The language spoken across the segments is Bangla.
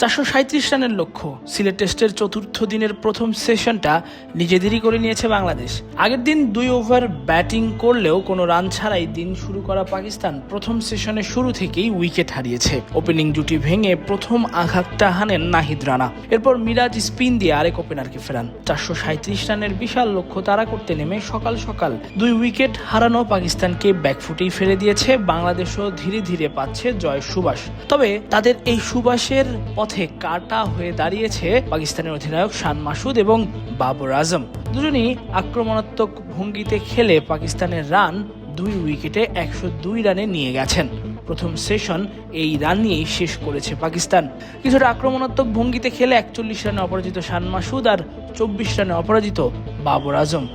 437 রানের লক্ষ্য। সিলেট টেস্টের চতুর্থ দিনের প্রথম সেশনটা নিজেদেরই করে নিয়েছে বাংলাদেশ। আগের দিন 2 ওভার ব্যাটিং করলেও কোনো রান ছাড়াই দিন শুরু করা পাকিস্তান প্রথম সেশনের শুরু থেকেই উইকেট হারিয়েছে। ওপেনিং জুটি ভেঙে প্রথম আঘাতটা হানেন নাহিদ রানা। এরপর মিরাজ স্পিন দিয়ে আরেক ওপেনারকে ফেরান। 437 রানের বিশাল লক্ষ্য তাড়া করতে নেমে সকাল সকাল 2 উইকেট হারানো পাকিস্তানকে ব্যাকফুটেই ফেলে দিয়েছে। বাংলাদেশও ধীরে ধীরে পাচ্ছে জয়ের সুবাস। তবে তাদের এই সুবাসের পথে কাটা হয়ে দাঁড়িয়েছে পাকিস্তানের অধিনায়ক শান মাসুদ এবং বাবর আজম। দুজনই আক্রমণাত্মক ভঙ্গিতে খেলে পাকিস্তানের রান 2 উইকেটে 102 রানে নিয়ে গেছেন। প্রথম সেশন এই রান নিয়েই শেষ করেছে পাকিস্তান। কিছুটা আক্রমণাত্মক ভঙ্গিতে খেলে 41 রানে অপরাজিত শান মাসুদ আর 24 রানে অপরাজিত বাবর আজম।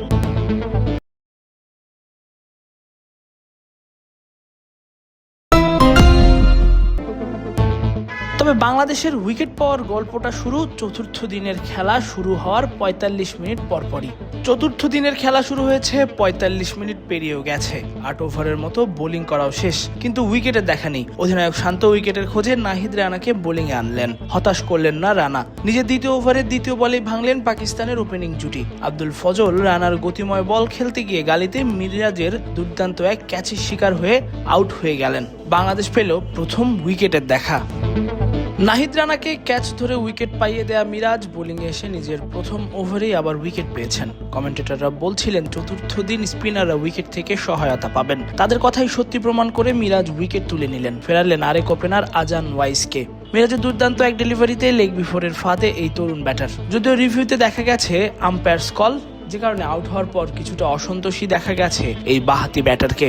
তবে বাংলাদেশের উইকেট পাওয়ার গল্পটা শুরু চতুর্থ দিনের খেলা শুরু হওয়ার 45 মিনিট পরপরই। চতুর্থ দিনের খেলা শুরু হয়েছে, 45 মিনিট পেরিয়েও গেছে। 8 ওভারের মতো বোলিং করাও শেষ, কিন্তু উইকেটের দেখা নেই। অধিনায়ক শান্ত উইকেটের খোঁজে নাহিদ রানাকে বোলিংয়ে আনলেন। হতাশ করলেন না রানা। নিজের দ্বিতীয় ওভারের দ্বিতীয় বলেই ভাঙলেন পাকিস্তানের ওপেনিং জুটি। আব্দুল ফজল রানার গতিময় বল খেলতে গিয়ে গালিতে মিরাজের দুর্দান্ত এক ক্যাচের শিকার হয়ে আউট হয়ে গেলেন। বাংলাদেশ পেল প্রথম উইকেটের দেখা। নাহিদ রানাকে ক্যাচ ধরে উইকেট পাইয়ে দেয়া মিরাজ বোলিংয়ে এসে নিজের প্রথম ওভারেই আবার উইকেট পেয়েছেন। কমেন্টেটররা বলছিলেন চতুর্থ দিন স্পিনাররা উইকেট থেকে সহায়তা পাবেন। তাদের কথাই সত্যি প্রমাণ করে মিরাজ উইকেট তুলে নিলেন। ফেরালেন আরেক ওপেনার আজান ওয়াইসকে। মিরাজের দুর্দান্ত এক ডেলিভারিতে লেগ বিফোরের ফাঁদে এই তরুণ ব্যাটার। যদিও রিভিউতে দেখা গেছে আম্পায়ার্স কল, যে কারণে আউট হওয়ার পর কিছুটা অসন্তোষী দেখা গেছে এই বাঁহাতি ব্যাটারকে।